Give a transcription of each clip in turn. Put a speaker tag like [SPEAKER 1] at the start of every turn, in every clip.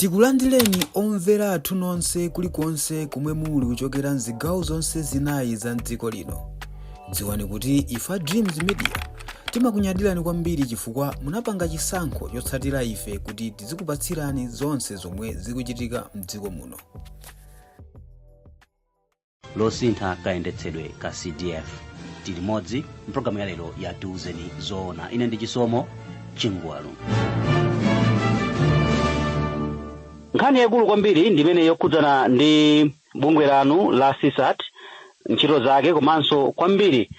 [SPEAKER 1] Tikulandireni omvera athu nonse kulikonse kumwe muli kuchokera mzigawo zonse zinayi za mdziko lino. Dziwani kuti ife Dreams Media timakunyadirani kwambiri chifukwa munapanga chisankho chotsatira ife kuti tizikupatsirani zonse zomwe zikuchitika mdziko muno.
[SPEAKER 2] Losintha kayendetsedwe ka CDF tili modzi mpulogalamu ya lero ya Tiuzeni Zoona. Ine ndi Chisomo Chingwalu. Nkhani yaikulu kwambiri ndimene yokhudzana ndi bungwe lanu la CSAT ntchito zake komanso kwambiri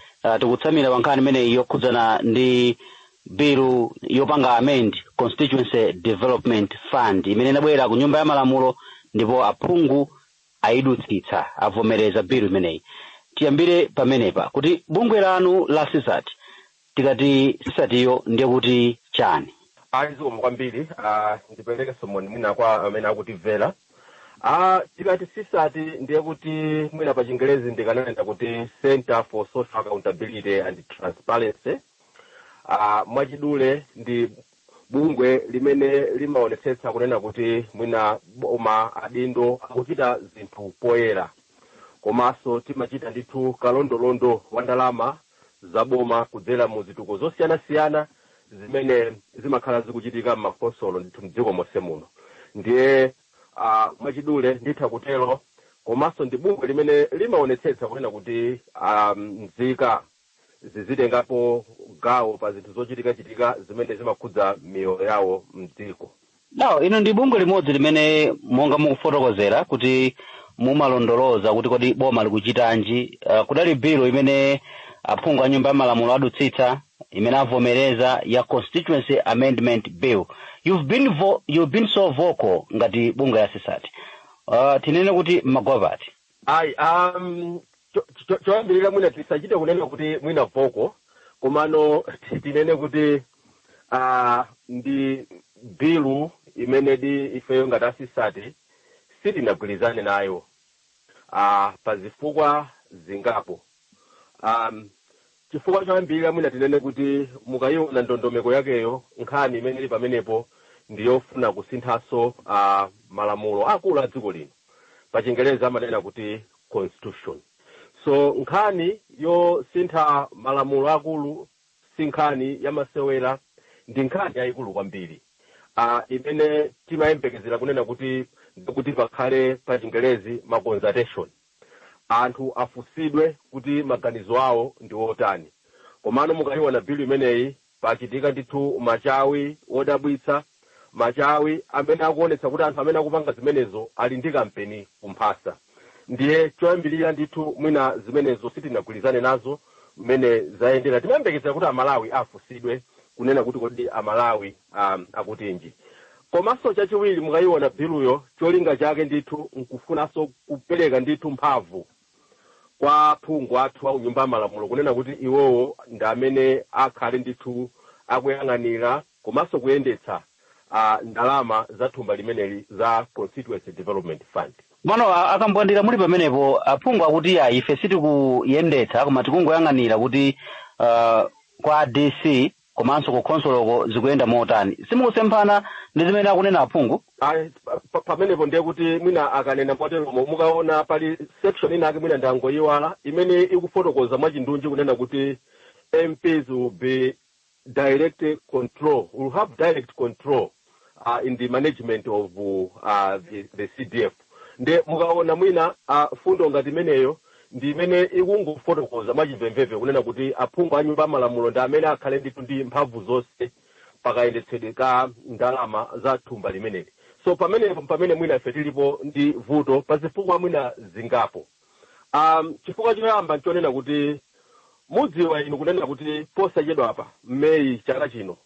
[SPEAKER 2] tikutsamira pa nkhani imene yokhudzana ndi bilu yopanga amend Constituency Development Fund imene inabwera ku nyumba ya malamulo ndipo aphungu ayidutsitsa avomereza bilu imeneyi. Tiyambire pamenepa kuti bungwe lanu la CSAT tikati CSAT-iyo ndiye kuti chani?
[SPEAKER 3] Azikoma kwambiri ndipeleke somoni mwina kwa amene akutimvera. Tikati CSAT ndiye kuti mwina pa Chingerezi ndikanena kuti Center for Social Accountability and Transparency. Mwachidule ndi bungwe limene limaonetsetsa kunena kuti mwina boma adindo akuchita zinthu poyera. Komanso timachita ndithu kalondolondo wa ndalama za boma kudzera mu zituko zosiyana-siyana zimene zimakhala zikuchitika m'makonsolo ndithu mdziko monse muno. Ndiye mwachidule nditha kutero komanso ndi bungwe limene limaonetsetsa kunena kuti nzika zizitengapo gawo pa zinthu zochitika zimene zimakhudza miyoyo yawo mdziko.
[SPEAKER 2] Nawo ino ndi bungwe limodzi limene monga mukufotokozera kuti mumalondoloza kuti kodi boma likuchitanji. Kudali bilu imene aphungu a nyumba ya malamulo adutsitsa imene avomereza ya Constituency Amendment Bill. You've been so vocal ngati bungwe ya CSAT. Tinene kuti magwapati.
[SPEAKER 3] Choyambirira mwina tisachite kunena kuti mwina vocal komano tinene kuti ndi bilu imene di ifeyo ngati CSAT sitinagwirizane nayo pa zifukwa zingapo. Chifukwa choyambirira mwina tinene kuti mukayiona ndondomeko yakeyo nkhani imene ili pamenepo ndiyofuna kusinthaso malamulo akulu a dziko lino. Pa Chingerezi amanena kuti constitution. So nkhani yosintha malamulo akulu si nkhani yamasewera, ndi nkhani yayikulu kwambiri. Imene timayembekezera kunena kuti pakhale pa Chingerezi ma consultation. Anthu afusidwe kuti maganizo awo ndi otani. Komano mukayiona bilu imeneyi pachitika ndithu machawi odabwitsa, machawi amene akuonetsa kuti anthu amene akupanga zimenezo ali ndi kampeni kumphasa. Ndiye choyambirira ndithu mwina zimenezo sitinagwirizane nazo mmene zayendera. Timayembekezera kuti Amalawi afusidwe kunena kuti kodi Amalawi akutinji. Komanso chachiwiri mukayiona biluyo cholinga chake ndithu nkufunanso kupereka ndithu mphamvu kwa aphungu athu a nyumba ya malamulo kunena kuti iwowo ndi amene akhale ndithu akuyang'anira komanso kuyendetsa ndalama za thumba limeneli za Constituency Development Fund.
[SPEAKER 2] Mano akambwandira muli pamenepo aphungu akuti ife sitikuyendetsa koma tikungoyang'anira kuti kwa DC komanso ku konsoloko zikuyenda motani. Simukusemphana ndi zimene akunena aphungu?
[SPEAKER 3] Pamenepo ndiye kuti mwina akanena motero mukaona pali section inake mwina ndangoyiwala imene ikufotokoza mwachindunji kunena kuti MPs will have direct control in the management of the CDF. Nde mukaona mwina fundo ngati imeneyo ndi imene ikungofotokoza mwachimvemveve kunena kuti aphungu a nyumba ya malamulo ndi amene akhale ndithu ndi mphamvu zonse pakayendetsedwe ka ndalama za thumba limeneli. So pamene mwina ife tilipo ndi vuto pa zifukwa mwina zingapo. Chifukwa choyamba nchonena kuti mudziwa inu kunena kuti posachedwa apa Meyi chaka chino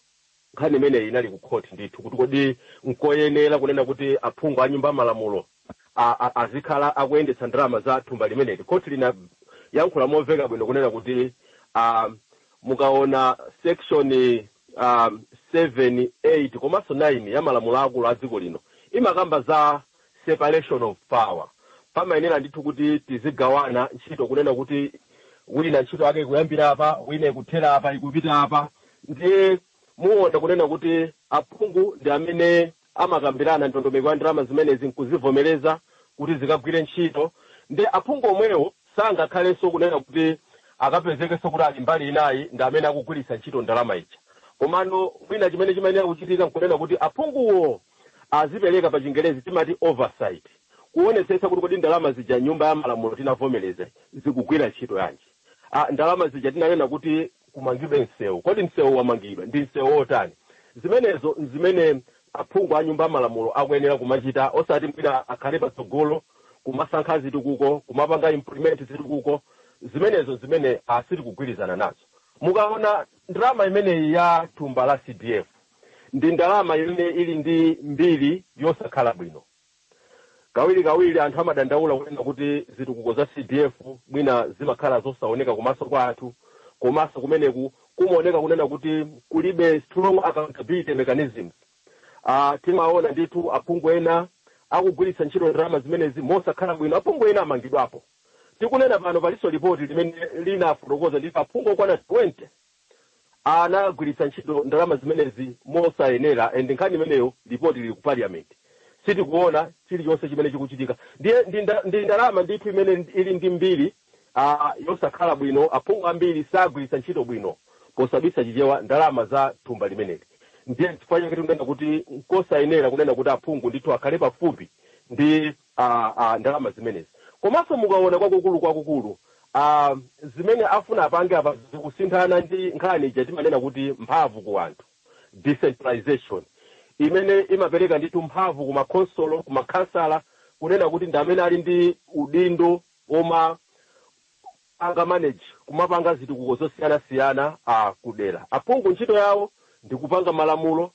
[SPEAKER 3] nkhani imeneyi inali ku court ndithu kuti kodi nkoyenera kunena kuti aphungu a nyumba ya malamulo azikhala akuyendetsa ndalama za thumba limeneli. Court lina yankhula momveka bwino kunena kuti mukaona section 7, 8 komanso 9 ya malamulo akulu a dziko lino imakamba za separation of power. Pamayenera ndithu kuti tizigawana ntchito kunena kuti wina ntchito yake kuyambira apa, wina ikuthera apa, ikupita apa. Ndiye muona kunena kuti aphungu ndi amene amakambirana ndondomeko ya ndalama zimenezi nkuzivomereza kuti zikagwire ntchito. Ndi aphungu omwewo sangakhalenso kunena kuti akapezekenso kuti ali mbali inayi ndi amene akugwiritsa ntchito ndalama ija. Komano mwina chimene chimayenera kuchitika nkunena kuti aphunguwo azipereka pa Chingerezi timati oversight, kuonetsetsa kuti kodi ndalama zija nyumba ya malamulo tinavomereza zikugwira ntchito yanji. Ndalama zija tinanena kuti kumangidwe msewu, kodi msewu wamangidwa ndi msewu otani. Zimenezo zimene aphungu a nyumba ya malamulo akuyenera kumachita, osati mwina akhale patsogolo kumasankha zitukuko, kumapanga implement zitukuko. Zimenezo zimene sitikugwirizana nazo. Mukaona ndalama imeneyi ya thumba la CDF ndi ndalama imene ili ndi mbiri yosakhala bwino. Kawiri anthu amadandaula kunena kuti zitukuko za CDF mwina zimakhala zosaoneka kumaso kwa anthu, komanso kumeneku kumaoneka kunena kuti kulibe strong accountability mechanisms. Timaona ndithu aphungu ena akugwiritsa ntchito ndalama zimenezi mosakhala bwino, aphungu ena amangidwapo. Tikunena pano paliso ripoti limene linafotokoza ndi aphungu okwana 20 anagwiritsa ntchito ndalama zimenezi mosayenera, and nkhani imeneyo ripoti lili ku parliament. Sitikuona chilichonse chimene chikuchitika. Ndi ndalama ndithu imene ili ndi mbiri yosakhala bwino, aphungu ambiri sagwiritsa ntchito bwino posabisa chichewa ndalama za thumba limeneli. Ndiye chifukwa chake tikunena kuti nkosayenera kunena kuti aphungu ndithu akhale pafupi ndi ndalama zimenezi. Komanso mukaona kwakukulu zimene afuna apange apa zikusinthana ndi nkhani ija timanena kuti mphamvu ku anthu, decentralization, imene imapereka ndithu mphamvu ku makonsolo, ku makhansala, kunena kuti ndi amene ali ndi udindo oma angamanage kumapanga zitukuko zosiyana-siyana kudera. Aphungu ntchito yawo ndi kupanga malamulo,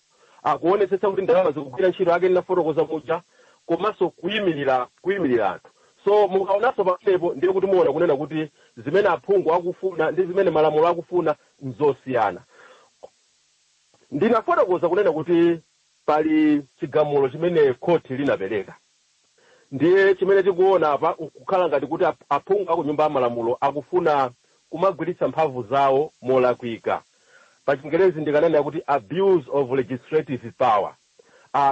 [SPEAKER 3] kuonetsetsa kuti ndalama zikugwira ntchito ake ndinafotokoza muja, komanso kuyimirira anthu. So mukaonanso pamenepo ndiye kuti muona kunena kuti zimene aphungu akufuna ndi zimene malamulo akufuna nzosiyana. Ndinafotokoza kunena kuti pali chigamulo chimene koti linapereka. Ndiye chimene tikuona apa kukhala ngati kuti aphungu aku nyumba ya malamulo akufuna kumagwiritsa mphamvu zawo molakwika. Pa Chingerezi ndikanena kuti abuse of legislative power.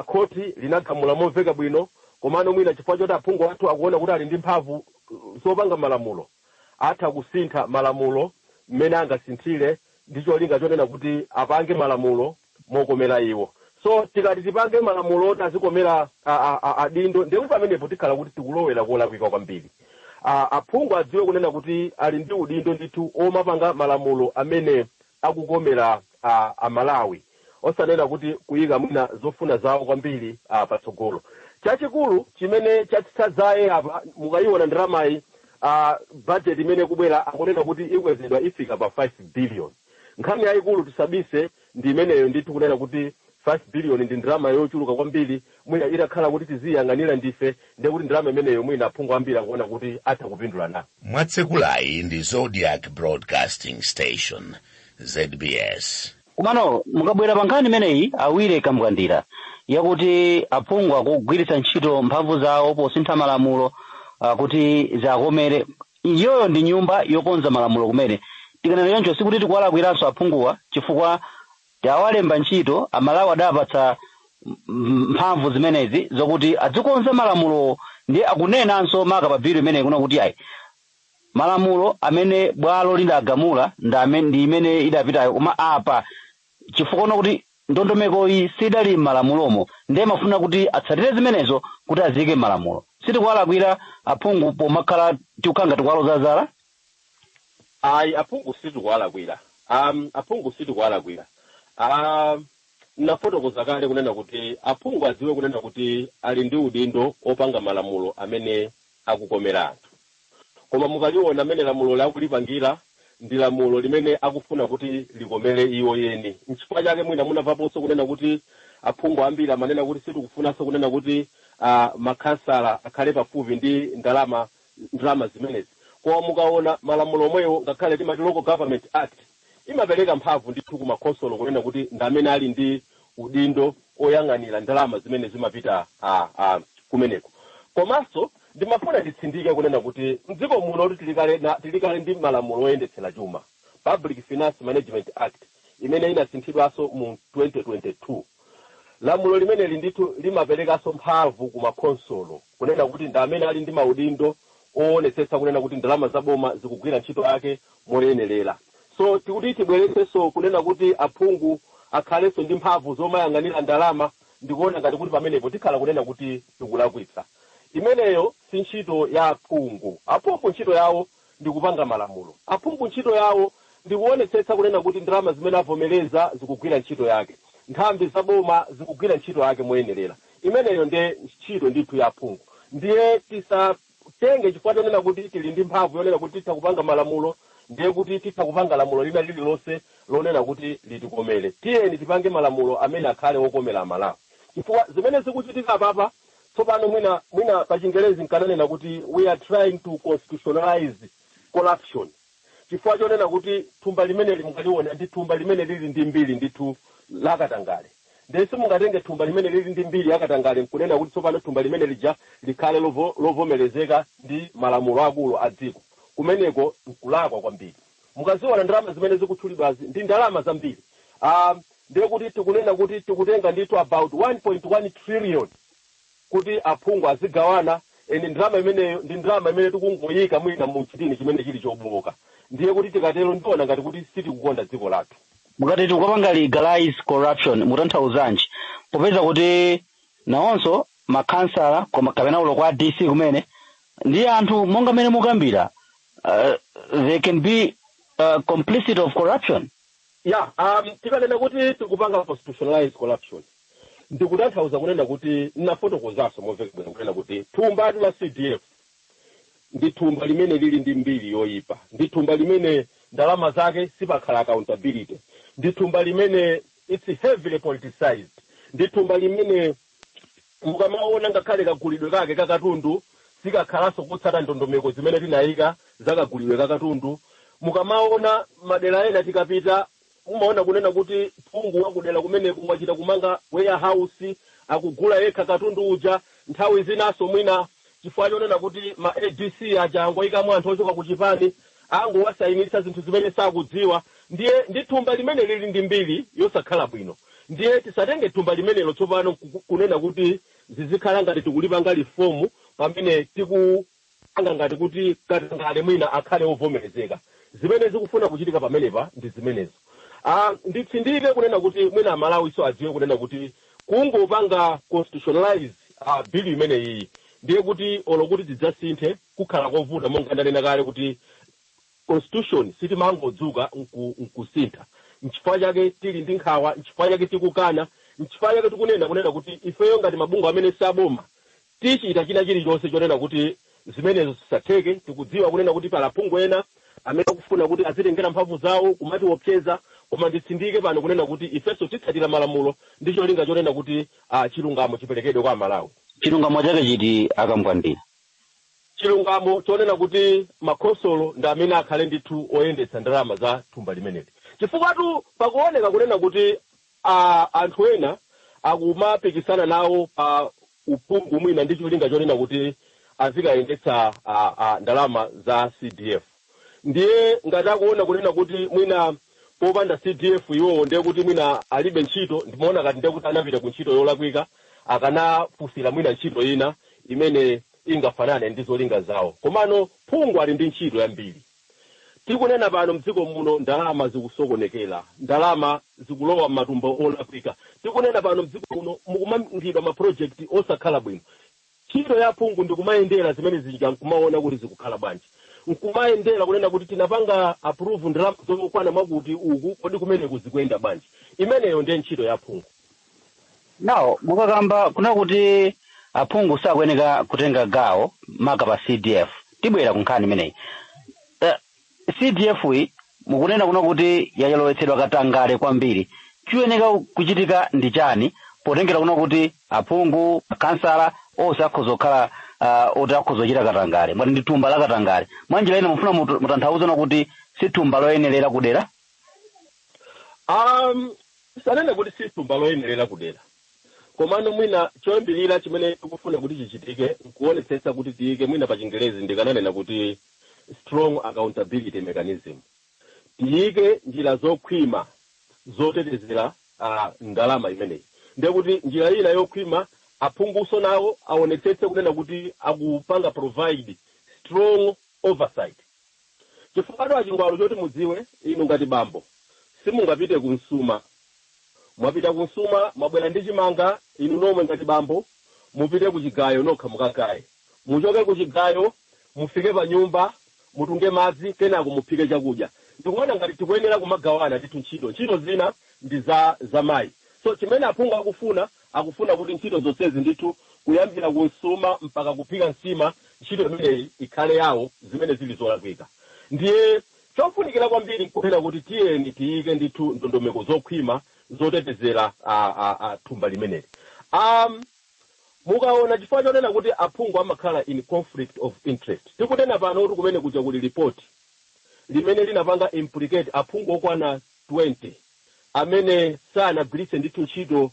[SPEAKER 3] Koti linagamula momveka bwino, komano mwina chifukwa choti aphungu athu akuona kuti ali ndi mphamvu zopanga malamulo, atha kusintha malamulo mmene angasinthire ndi cholinga chonena kuti apange malamulo mokomera iwo. So tikati tipange malamulo oti azikomera adindo, ndiye pamenepo tikhala kuti tikulowera kolakwika kwambiri. Aphungu adziwe kunena kuti ali ndi udindo ndithu omapanga malamulo amene akukomera Amalawi, osanena kuti kuyika mwina zofuna zawo kwambiri patsogolo. Chachikulu chimene chatitsazaye apa mukayiona ndalamayi, budget imene kubwera akunena kuti ikwezedwa ifika pa 5 billion. Nkhani yayikulu tisabise ndi imeneyo ndithu kunena kuti 5 billion ndi ndalama yochuluka kwambiri, mwina itakhala kuti tiziyang'anira ndife, ndiye kuti ndalama imeneyo mwina aphungu ambiri akuona kuti atha kupindula nayo.
[SPEAKER 4] Mwatsekulayi ndi Zodiac Broadcasting Station, ZBS.
[SPEAKER 2] Kumano mukabwera pa nkhani imeneyi awire kamukandira yakuti aphungu akugwiritsa ntchito mphamvu zawo posintha malamulo kuti zakomere. Iyoyo ndi nyumba yokonza malamulo kumene. Tikanena yoncho sikuti tikuwalakwiranso aphunguwa chifukwa tawalemba ntchito Amalawi adapatsa mphamvu zimenezi zokuti adzikonza malamulo, ndi akunenanso maka pa biro imeneyi kuna kuti ayi malamulo amene bwalo lidagamula ndi imene idapitayo, koma apa chifukwa kuti ndondomeko iyi sidali m'malamulomo, ndiye mafuna kuti atsatire zimenezo kuti azike malamulo. Sitikuwalakwira aphungu pomakhala tikukanga tikwalo zazala.
[SPEAKER 3] Aphungu sitikuwalakwira. Aphungu sitikuwalakwira. Nafotokoza kale kunena kuti aphungu adziwe kunena kuti ali ndi udindo opanga malamulo amene akukomera anthu. Koma mukaliona amene lamulo lakulipangira ndi lamulo limene akufuna kuti likomere iwo yeni. Nchifukwa chake mwina munavaponso kunena kuti aphungu ambiri amanena kuti sitikufunanso kunena kuti makhansala akhale pafupi ndi ndalama zimenezi. Koma mukaona malamulo omwewo ngakhale timati Local Government Act imapereka mphamvu ndithu ku makonsolo kunena kuti ndi amene ali ndi udindo oyang'anira ndalama zimene zimapita kumeneko. Komanso ndimafuna titsindike kunena kuti mdziko muno kuti tilikale ndi malamulo oyendetsera chuma, Public Finance Management Act, imene inasinthidwanso mu 2022. lamulo limeneli ndithu limaperekaso mphamvu kumakonsolo kunena kuti ndi amene ali ndi maudindo oonetsetsa kunena kuti ndalama zaboma zikugwira ntchito yake moyenerera. So tikuti tibweretsenso kunena kuti aphungu akhalenso ndi mphamvu zomayang'anira ndalama, ndikuona ngati kuti pamenepo tikhala kunena kuti tikulakwitsa. Imeneyo si ntchito ya aphungu. Aphungu ntchito yawo ndi kupanga malamulo. Aphungu ntchito yawo ndi kuonetsetsa kunena kuti ndalama zimene avomereza zikugwira ntchito yake, nthambi zaboma zikugwira ntchito yake moyenerera. Imeneyo ndiye ntchito ndithu ya aphungu. Ndiye tisatenge chifukwa chonena kuti tili ndi mphamvu yonena kuti titha kupanga malamulo, ndiye kuti titha kupanga lamulo lina lililonse lonena kuti litikomere. Tiyeni tipange malamulo amene akhale okomera Malawi. Chifukwa zimene zikuchitika papa tsopano mwina pa Chingerezi nkananena kuti we are trying to constitutionalize corruption. Chifukwa chonena kuti thumba limene mungaliona ndi thumba limene lili ndi mbiri ndithu lakatangale. Ndesi mungatenge thumba limene lili ndi mbiri yakatangale nkunena kuti tsopano thumba limene lija likhale lovomerezeka ndi malamulo akulu a dziko. Kumeneko nkulakwa kwambiri. Mukaziona ndalama zimene zikutchulidwazi ndi ndalama zambiri. Ndiye kuti tikunena kuti tikutenga ndithu about 1.1 trillion kuti aphungu azigawana, eni ndalama imeneyo ndi ndalama imene tikungoyika mwina mu chitini chimene chili choboka. Ndiye kuti tikatero ndiona ngati kuti sitikukonda dziko lathu.
[SPEAKER 2] Mukati tikupanga legalize corruption mutanthauzanji popeza kuti nawonso makansala koma kapena ulo kwa DC kumene ndi anthu monga mene mukambira they can be complicit of corruption.
[SPEAKER 3] Yeah, tikanena kuti tikupanga constitutionalized corruption. Ndikutanthauza kunena kuti nafotokozaso moveka kunena kuti thumba la CDF ndi thumba limene lili ndi mbiri yoyipa, ndi thumba limene ndalama zake sipakhala accountability, ndi thumba limene it's heavily politicized, ndi thumba limene mukamaona ngakhale kagulidwe kake kakatundu sikakhalaso kutsata ndondomeko zimene tinayika zakagulidwe kakatundu. Mukamaona madera ena tikapita umaona kunena kuti phungu wakudera kumene kumwachita kumanga warehouse akugula yekha katundu uja nthawi zinaso mwina chifukwa chonena kuti ma ADC aja angoyikamo anthu ochoka kuchipani angowasayinitsa zinthu zimene sakudziwa. Ndiye ndi thumba limene lili ndi mbiri yosakhala bwino. Ndiye tisatenge thumba limenelo tsopano kunena kuti zizikhala ngati tikulipanga reform pamene tikupanga ngati kuti katangale mwina akhale ovomerezeka. Zimene zikufuna kuchitika pamenepa ndi zimenezo. Nditsindike kunena kuti mwina Malawi so adziwe kunena kuti kungopanga constitutionalize bill imene iyi ndiye kuti olokuti tidzasinthe kukhala kovuta monga ndanena kale kuti constitution sitimangodzuka nkusintha. Nchifukwa chake tili ndi nkhawa, nchifukwa chake tikukana, nchifukwa chake tikunena kuti ifeyo ngati mabungwe amene saboma tichita china chilichonse chonena kuti zimenezo zisatheke. Tikudziwa kunena kuti pala aphungu ena amene akufuna kuti azitengera mphamvu zawo kumati opseza, koma nditsindike pano kunena kuti ifeso titsatira malamulo ndi cholinga chonena kuti chilungamo chiperekedwe kwa Malawi.
[SPEAKER 2] Chilungamo chake chiti akambwandira.
[SPEAKER 3] Chilungamo chonena kuti makonsolo ndi amene akhale ndithu oyendetsa ndalama za thumba limeneli. Chifukwa tu pakuoneka kunena kuti anthu ena akumapikisana nawo pa uphungu mwina ndi cholinga chonena kuti azikayendetsa ndalama za CDF. Ndiye ngati akuona kunena kuti mwina popanda CDF iwo ndiye kuti mwina alibe ntchito, ndimaona ngati ndiye kuti anapita ku ntchito yolakwika akanafusira mwina ntchito ina imene ingafanane ndi zolinga zawo. Komano phungu ali ndi ntchito yambiri. Tikunena pano mdziko muno ndalama zikusokonekera, ndalama zikulowa matumbo olakwika. Tikunena pano mdziko muno mukumangidwa ma project osakhala bwino. Ntchito ya phungu ndikumayendera zimene zija nkumaona kuti zikukhala bwanji. Nkumayendera kunena kuti tinapanga approve ndalama zokwana makuti uku kodi kumene kuzikwenda bwanji. Imeneyo ndiye ntchito ya phungu.
[SPEAKER 2] Now mukakamba kuna kuti aphungu sakuyeneka kutenga gawo maka pa CDF. Tibwera kunkhani imeneyi. CDF mukunena kuna kuti yayelowetsedwa katangale kwambiri. Chiyeneka kuchitika ndi chani potengera kuna kuti aphungu kansala osakhoza kukhala otakhozochita katangale mwati ndi thumba la katangale. Mwanjira ina mufuna mutanthauza kuti si thumba loyenerera kudera?
[SPEAKER 3] Sanene kuti si thumba loyenerera kudera. Komano mwina choyambirira chimene tikufuna kuti chichitike nkuonetsetsa kuti tiyike mwina pa Chingerezi ndikananena kuti strong accountability mechanism. Tiyike njira zokhwima zotetezera ndalama imeneyi. ndekuti njira ina yokhwima aphunguso nawo aonetsetse kunena kuti akupanga provide strong oversight. Chifukwa achingwalo choti mudziwe inu ngati bambo simungapite kunsuma, mwapita kunsuma mwabwera ndi chimanga, inu nomwe ngati bambo mupite kuchigayo nokha mukakaye, muchoke kuchigayo mufike pa nyumba mutunge madzi kenako muphike chakudya. Ndikuona ngati tikuyenera kumagawana ndithu ntchito zina ndi za mayi. So chimene aphungu akufuna kuti ntchito zonsezi ndithu kuyambira kunsuma mpaka kuphika nsima ntchito imeneyi ikhale yawo zimene zili zolakwika. Ndiye chofunikira kwambiri kunena kuti tiyeni tiyike ndithu ndondomeko zokhwima zotetezera thumba limeneli. Mukaona chifukwa chonena kuti aphungu amakhala in conflict of interest, tikunena pano kuti kumene kuja kuli report limene linapanga implicate aphungu okwana 20 amene sanagwiritse ndithu ntchito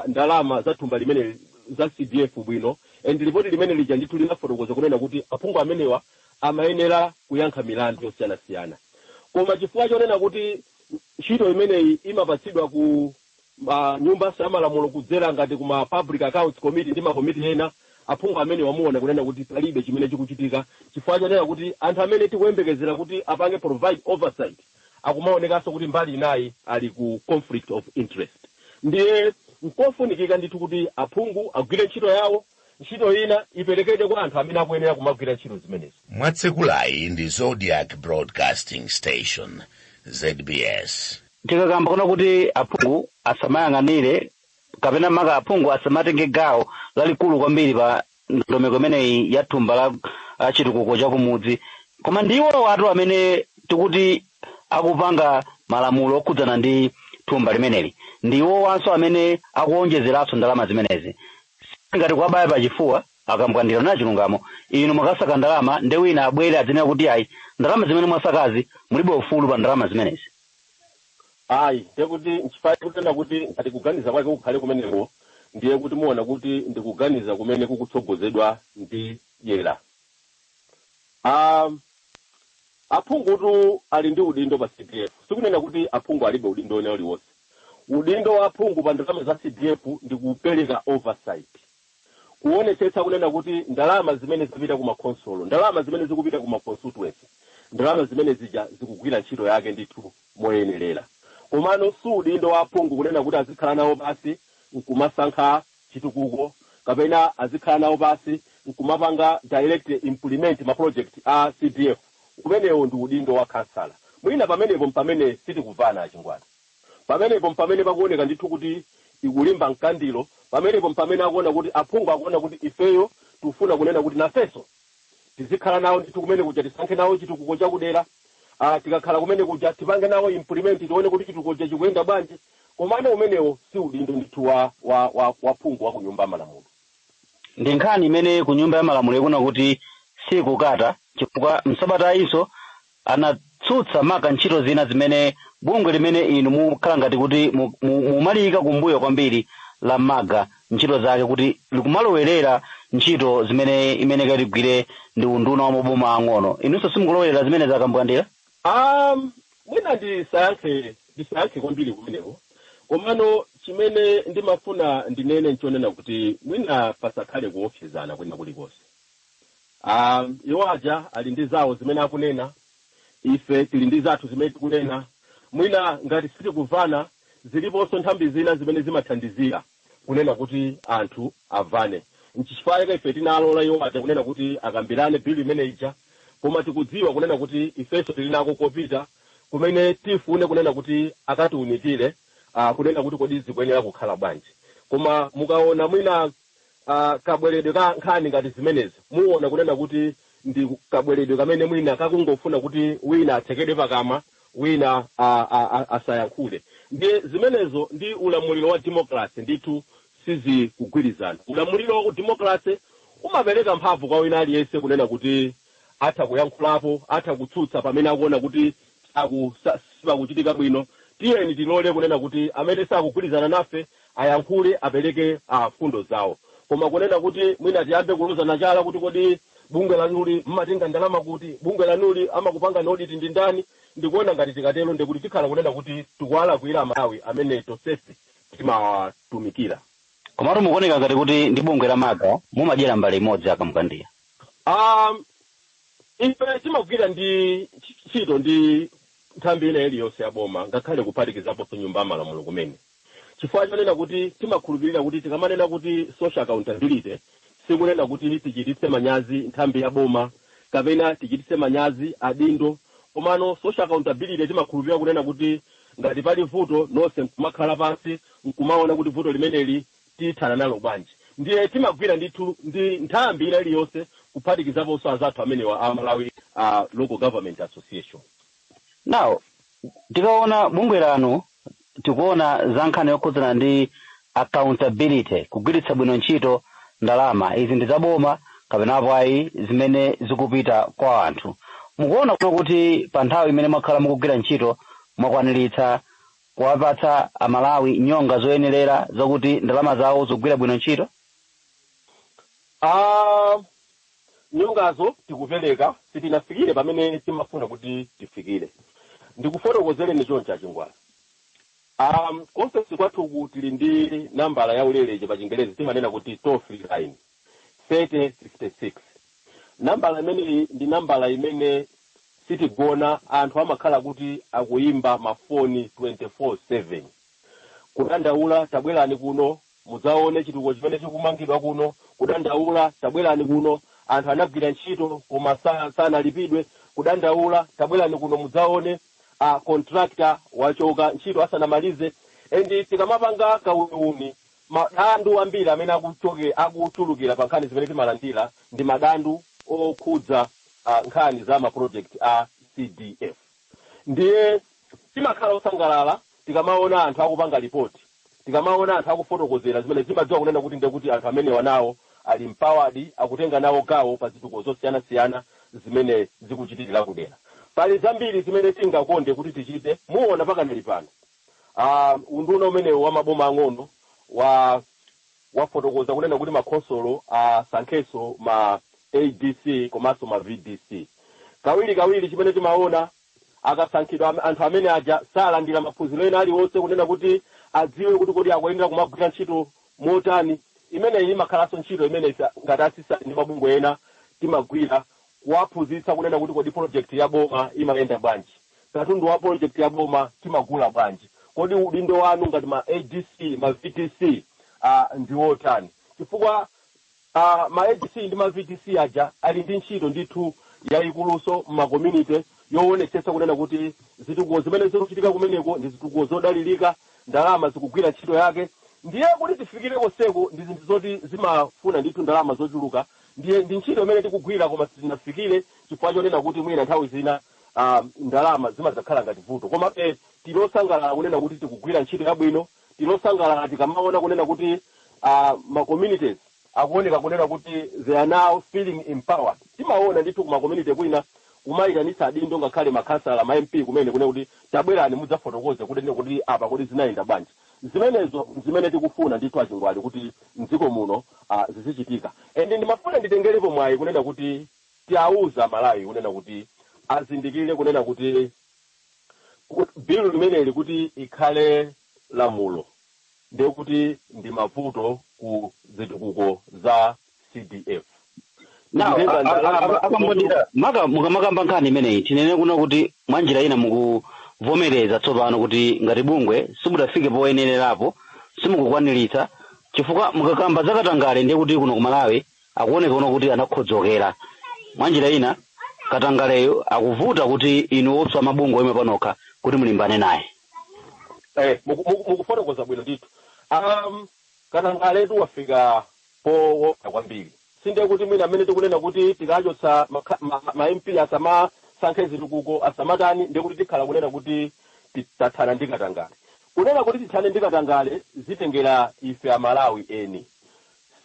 [SPEAKER 3] ndalama za thumba limene za CDF bwino, and report limene lija ndithu linafotokoza kunena kuti aphungu amenewa amayenera kuyankha milandu yosiyanasiyana. Koma chifukwa chonena kuti ntchito imeneyi imapatsidwa ku nyumba zamalamulo kudzera ngati kuma public accounts committee ndi makomiti ena, aphungu amene wamuona kunena kuti palibe chimene chikuchitika, chifukwa chonena kuti anthu amene tikuyembekezera kuti apange provide oversight akumaonekanso kuti mbali inayi ali ku conflict of interest. Ndiye nkofunikika ndithu kuti aphungu agwire ntchito yawo, ntchito ina iperekedwe kwa anthu amene akuyenera kumagwira ntchito zimenezi.
[SPEAKER 4] Mwatsekulayi ndi Zodiac Broadcasting Station, ZBS.
[SPEAKER 2] Tikakamba kuna kuti aphungu asamayang'anire kapena maka aphungu asamatenge gawo lalikulu kwambiri pa ndondomeko imeneyi ya thumba la chitukuko cha kumudzi, koma ndiwo watu amene tikuti akupanga malamulo okhudzana ndi thumba limeneli, ndiwo wanso amene akuonjezeranso ndalama zimenezi. Ngati kwabaya pachifuwa akambwandira na chilungamo, inu mwakasaka ndalama ndi wina abwere adzenera kuti ayi ndalama zimene mwasakazi mulibe ufulu pa ndalama zimenezi.
[SPEAKER 3] Ayi, ndekuti nchifukwa kutenda kuti ngati kuganiza kwake kukhale kumeneko, ndiye kuti muona kuti ndikuganiza kumene kukutsogozedwa ndi yera. Aphungu ali ndi udindo pa CDF. Sikunena kuti aphungu alibe udindo ene uliwonse. Udindo wa aphungu pa ndalama za CDF ndi kupereka oversight, kuonetsetsa kunena kuti ndalama zimene zikupita kuma console, ndalama zimene zikupita kuma constituency, ndalama zimene zikugwira ntchito yake ndithu moyenerera. Komano si udindo wa aphungu kunena kuti azikhala nawo basi nkumasankha chitukuko, kapena azikhala nawo basi nkumapanga direct implement ma project a CDF. Kumenewo ndi udindo wa kansala. Mwina pamenepo mpamene sitikuvana achingwana, pamenepo mpamene pakuoneka ndithu kuti ikulimba mkandilo, pamenepo mpamene akuona kuti aphungu akuona kuti ifeyo tufuna kunena kuti nafeso tizikhala nawo ndithu kumene kuja tisankhe nawo chitukuko chakudera, tikakhala kumene kuja tipange nawo implement tione kuti chitukuko chikuyenda bwanji. Komano umenewo si udindo ndithu wa phungu wa kunyumba malamulo.
[SPEAKER 2] Ndi nkhani imene ku nyumba ya malamulo ikuna kuti si kukata, chifukwa msabata iso anatsutsa maka ntchito zina zimene bungwe limene inu mukhala ngati kuti mumalika kumbuyo kwambiri la maga ntchito zake kuti likumalowerera ntchito zimene imeneka ligwire ndi unduna wa maboma ang'ono. Inunso simukulowerera zimene zakambwandira?
[SPEAKER 3] Mwina ndisayankhe kwambiri kumeneko, komano chimene ndimafuna ndinene nchonena kuti mwina pasakhale kuopsezana kwina kulikonse. Iwo aja ali ndi zawo zimene akunena, ife tili ndi zathu zimene tikunena. Mwina ngati sitikuvana ziliponso nthambi zina zimene zimathandizira kunena kuti anthu avane. Nchifukwa ife tinalola iwo aja kunena kuti akambirane bill imene ija, koma tikudziwa kunena kuti ifeso tili nako kopita kumene tifune kunena kuti akatiunikire kunena kuti kodi zikuyenera kukhala bwanji. Koma mukaona mwina kabweredwe ka nkhani ngati zimenezi, muona kunena kuti ndi kabweredwe kamene mwina kakungofuna kuti wina athekedwe pakama, wina asayankhule. Ndiye zimenezo ndi ulamuliro wa democracy ndithu sizi kugwirizana. Ulamuliro wa democracy umapereka mphamvu kwa wina aliyense kunena kuti atha kuyankhulapo, atha kutsutsa pamene akuona kuti sipakuchitika bwino. Tiyeni tilole kunena kuti amene sakugwirizana nafe ayankhule, apereke fundo zawo. Koma kunena kuti mwina tiyambe kuluzana chala kuti kodi bungwe lanuli mmatenga ndalama kuti, bungwe lanuli amakupanga audit ndi ndani, ndikuona ngati tikatero ndikuti tikhala kunena kuti tikuwala kuira malawi amene tosesi timawatumikira.
[SPEAKER 2] Komatu mukuoneka ngati kuti ndi bungwe la MAGA mumadyera mbali imodzi akamkandiya.
[SPEAKER 3] Ife timagwira ndi ntchito ndi nthambi ina iliyonse ya boma ngakhale kuphatikizapo nyumba ya malamulo kumene. Chifukwa chonena kuti timakhulupirira kuti tikamanena kuti social accountability sikunena kuti tichititse manyazi nthambi ya boma kapena tichititse manyazi adindo. Komano social accountability timakhulupirira kunena kuti ngati pali vuto nonse nkumakhala pansi nkumaona kuti vuto limeneli tithana nalo bwanji. Ndiye timagwira ndithu ndi nthambi ina iliyonse kuphatikizaponso azathu amenewa a Malawi Local Government Association.
[SPEAKER 2] Now, tikaona bungwe lanu tikuona za nkhani yokhudzana ndi accountability, kugwiritsa bwino ntchito ndalama izi ndi zaboma kapenapo ayi zimene zikupita kwa anthu. Mukuona kuti pa nthawi imene mwakhala mukugwira ntchito mwakwaniritsa kuwapatsa Amalawi nyonga zoyenerera zakuti ndalama zawo zikugwira bwino ntchito?
[SPEAKER 3] Nyongazo tikupereka sitinafikire pamene timafuna kuti tifikire. Ndikufotokozereni choncho achingwala. Conference kwathu tili ndi nambala ya uleleje pa Chingerezi timanena kuti toll free line 3066. Nambala imene ndi nambala imene sitigona anthu amakhala kuti akuyimba mafoni 24/7. Kudandaula tabwerani kuno mudzaone chitukuko chimene chikumangidwa kuno, kudandaula tabwerani kuno anthu anagwira ntchito koma sanalipidwe, kudandaula tabwerani kuno mudzaone contractor wachoka ntchito asanamalize. Endi tikamapanga kauni madandu ambiri amene akutulukira pa nkhani zimene timalandira ndi madandu okhudza nkhani za ma project a CDF. Ndiye timakhala osangalala tikamaona anthu akupanga report, tikamaona anthu akufotokozera zimene timadziwa kunena kuti ndekuti anthu amene wanawo ali empowered akutenga nawo gawo pa zitukuko zosiyana-siyana zimene zikuchitikira kudera. Pali zambiri zimene tingakonde kuti tichite muona pakanali pano. Unduna umene wa maboma ang'ono wafotokoza kunena kuti makhonsolo sankheso ma ADC komanso ma VDC. Kawiri chimene timaona akasankhidwa anthu amene aja salandira maphunziro ena aliwonse kunena kuti adziwe kuti kodi akuyenera kumagwira ntchito motani. Imene imakhalaso ntchito imene ngati asisa ndi mabungwe ena timagwira kuwaphunzitsa kunena kuti kodi project ya boma imayenda bwanji, katundu wa project ya boma timagula bwanji, kodi udindo wanu ngati ma ADC ma VTC ndiwotani. Chifukwa ma ADC ndi ma VTC aja ali ndi ntchito ndithu yayikuluso ma community yoonetsetsa kunena kuti zitukuko zimene zikuchitika kumeneko ndi zitukuko zodalirika, ndalama zikugwira ntchito yake. Ndiye kuti tifikire koseko ndi zinthu zoti zimafuna ndithu ndalama zochuluka. Ndiye ndi ntchito imene tikugwira koma sitinafikire chifukwa chonena kuti mwina nthawi zina ndalama zimadzakhala ngati vuto. Koma tilosangalala kunena kuti tikugwira ntchito yabwino, tilosangalala tikamaona kunena kuti ma communities akuoneka kunena kuti they are now feeling empowered. Timaona ndithu kuma community kwina kumayitanitsa adindo ngakhale makhansala ma MP kumene kunena kuti tabwerani mudzafotokoze kuti apa kuti zinayenda bwanji. Zimenezo zimene tikufuna ndithu achingwali kuti mdziko muno zizichitika. Ende ndimafuna nditengerepo mwayi kunena kuti tiauza Malawi kunena kuti azindikire kunena kuti bill limeneli kuti ikhale lamulo ndiye kuti ndi mavuto ku zitukuko za CDF.
[SPEAKER 2] Akambodira mukamakamba nkhani imeneyi tinene kuno kuti mwanjira ina mukuvomereza tsopano kuti ngati bungwe simudafike poyenererapo simukukwaniritsa chifukwa mukakamba zakatangale ndiye kuti kuno ku Malawi akuoneka kuno kuti anakhodzokera. Mwanjira ina katangaleyo akuvuta kuti inu opsa mabungwe omwe panokha kuti mulimbane naye.
[SPEAKER 3] Mukufotokoza bwino ndithu. Katangale wafika po kwambiri. Sinde kuti mwina amene tikunena kuti tikachotsa ma MP asama sankhe zitukuko asamatani ndiye kuti tikhala kunena kuti titathana ndi katangale. Kunena kuti tithane ndi katangale zitengera ife a Malawi eni.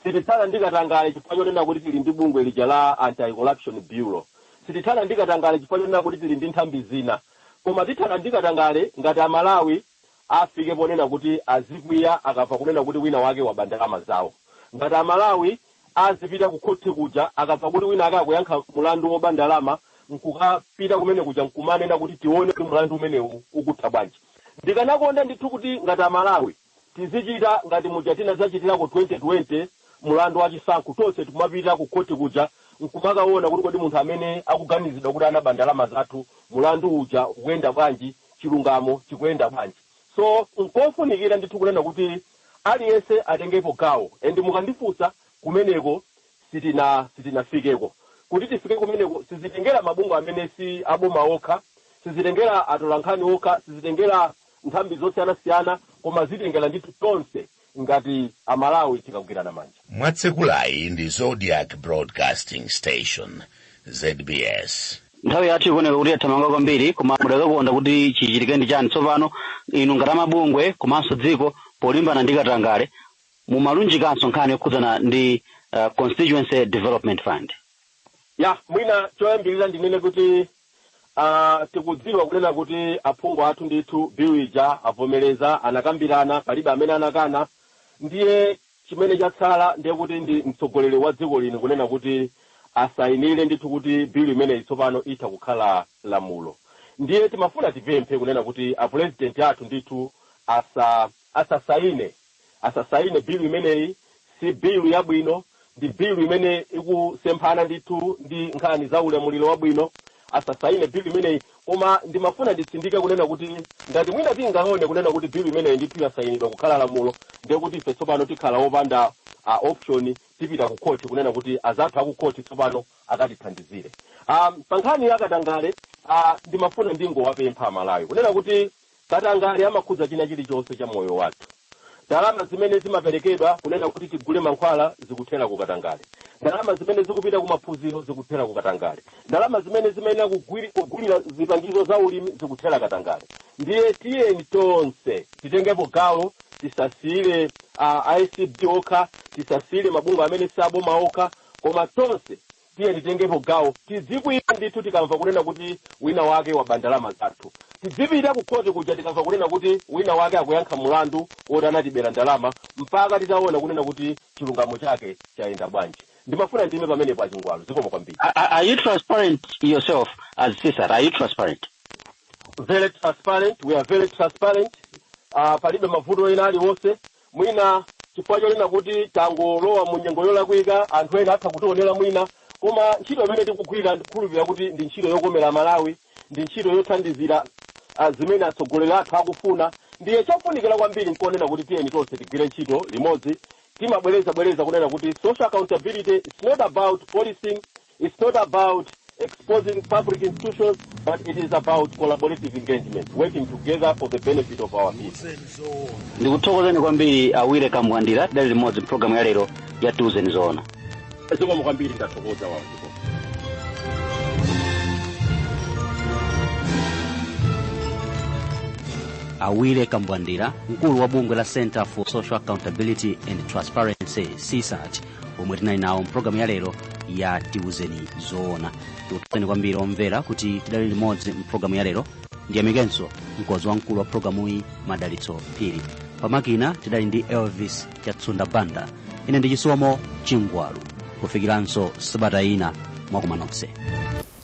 [SPEAKER 3] Sitithana ndi katangale chifukwa chonena kuti tili ndi bungwe lija la Anti-Corruption Bureau. Sitithana ndi katangale chifukwa chonena kuti tili ndi nthambi zina. Koma tithana ndi katangale ngati a Malawi afike ponena kuti azikwiya akapha kunena kuti wina wake wabandalama zawo. Ngati a Malawi azipita kukhoti kuja akapha kuti wina akakuyankha mulandu wobandalama nkukapita kumene kuja nkumanena kuti tione kuti mulandu umenewu ukutha bwanji. Ndikanakonda ndithu kuti ngati a Malawi tizichita ngati muja tinazachitirako 2020 mulandu wa chisankho tonse tikumapita ku koti kuja nkumakaona kuti kodi munthu amene akuganizidwa kuti anaba ndalama zathu mulandu uja ukuyenda bwanji, chilungamo chikuyenda bwanji. So nkofunikira ndithu kunena kuti aliyense atengepo gawo, ende mukandifunsa kumeneko sitinafikeko. Kuti tifike kumeneko sizitengera mabungwe amene si aboma okha, sizitengera atolankhani okha, sizitengera nthambi zosiyana-siyana, koma zitengera ndithu tonse ngati Amalawi tikagwirana manja.
[SPEAKER 4] Mwatsekulayi ndi Zodiac Broadcasting Station, ZBS.
[SPEAKER 2] Nthawi yathu ikuoneka kuti yathamanga kwambiri, koma mudakakonda kuti chichitike ndi chani tsopano inu ngati mabungwe komanso dziko polimbana ndi katangale mumalunjikanso nkhani yokhudzana ndi Constituency Development Fund.
[SPEAKER 3] Ya, mwina choyambirira ndinene kuti tikudziwa kunena kuti aphungu athu ndithu biwija avomereza anakambirana palibe amene anakana, ndiye chimene chatsala ndiye kuti ndi mtsogoleri wa dziko lino kunena kuti asayinire ndithu kuti bill imene tsopano itha kukhala lamulo. Ndiye timafuna tipemphe kunena kuti a president athu ndithu asasayine bill imeneyi, si bill yabwino, ndi bill imene ikusemphana ndithu ndi nkhani za ulamuliro wabwino. Asasayine bill imeneyi, koma ndimafuna nditsindike kunena kuti ngati mwina tingaone kunena kuti bill imeneyi ndithu yasayinidwa kukhala lamulo, ndiye kuti ife tsopano tikhala wopanda option tipita ku court kunena kuti azathu aku court tsopano akatithandizire. Pa nkhani ya katangale ndimafuna ndingowapempha Amalawi kunena kuti katangale amakhudza china chilichonse cha moyo wathu. Ndalama zimene zimaperekedwa kunena kuti tigule mankhwala zikuthera ku katangale, ndalama zimene zikupita ku maphunziro zikuthera ku katangale, ndalama zimene zimayenera kugulira zipangizo za ulimi zikuthera katangale. Ndiye tiyeni tonse titengepo gawo, tisasire ICD okha, tisasire mabungwe amene si aboma okha, koma tonse tiye titengepo gawo. Tizikuita ndithu tikamva kunena kuti wina wake waba ndalama zathu, tizipita ku khoti kuja tikamva kunena kuti wina wake akuyankha mulandu woti anatibera ndalama, mpaka titaona kunena kuti chilungamo chake chayenda bwanji. Ndimafuna ndime pamene pa chingwalo zikomo kwambiri.
[SPEAKER 2] Are you transparent yourself as CSAT? Are you transparent?
[SPEAKER 3] Very transparent. We are very transparent. Palibe mavuto ena aliwonse. Mwina chifukwa chonena kuti tangolowa mu nyengo yolakwika, anthu ena atha kutionera mwina, koma ntchito imene tikugwira ndikhulupirira kuti ndi ntchito yokomera Malawi, ndi ntchito yothandizira zimene atsogoleri athu akufuna. Ndiye chofunikira kwambiri nkuonena kuti tiyeni tonse tigwire ntchito limodzi. Timabwereza kunena kuti social accountability is not about policing, it's not about exposing public institutions, but it is about collaborative engagement, working together for the benefit of our people.
[SPEAKER 2] Ndikuthokozeni kwambiri Awire Kambwandira dali limodzi program ya lero ya Tiuzeni Zoona.
[SPEAKER 3] Zikomo kwambiri ndathokoza wawo.
[SPEAKER 5] Awire Kambwandira, mkulu wa bungwe la Center for Social Accountability and Transparency CSAT, omwe tinali nawo mprogramu ya lero ya Tiuzeni Zoona. Tikuthokozeni kwambiri omvera kuti tidali limodzi mprogramu ya lero. Ndiyamikenso mkonzi wamkulu wa programu iyi Madalitso Phiri. Pamakina tidali ndi Elvis Chatsunda Banda. Ine ndi Chisomo Chingwalu. Kufikiranso sabata ina mwakoma nonse.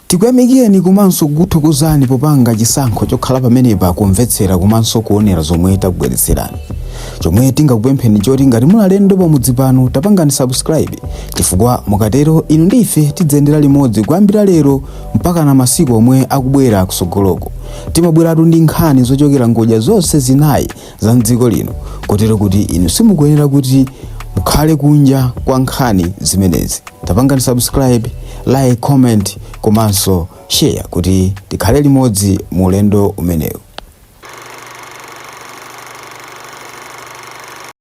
[SPEAKER 1] Tikuyamikeni komanso kukuthokozani popanga chisankho chokhala pamenepa kumvetsera komanso kuonera zomwe takubweretserani. Chomwe tingakupempheni choti ngati muli alendo pamudzi pano tapangani subscribe, chifukwa mukatero inu ndife tidzendera limodzi kuyambira lero mpaka na masiku omwe akubwera kusogoloko. Timabweratu ndi nkhani zochokera ngodya zonse zinayi za mdziko lino, kotero kuti inu simukuyenera kuti mukhale kunja kwa nkhani zimenezi. Tapangani subscribe, like, comment komanso share kuti tikhale limodzi mu ulendo umenewu.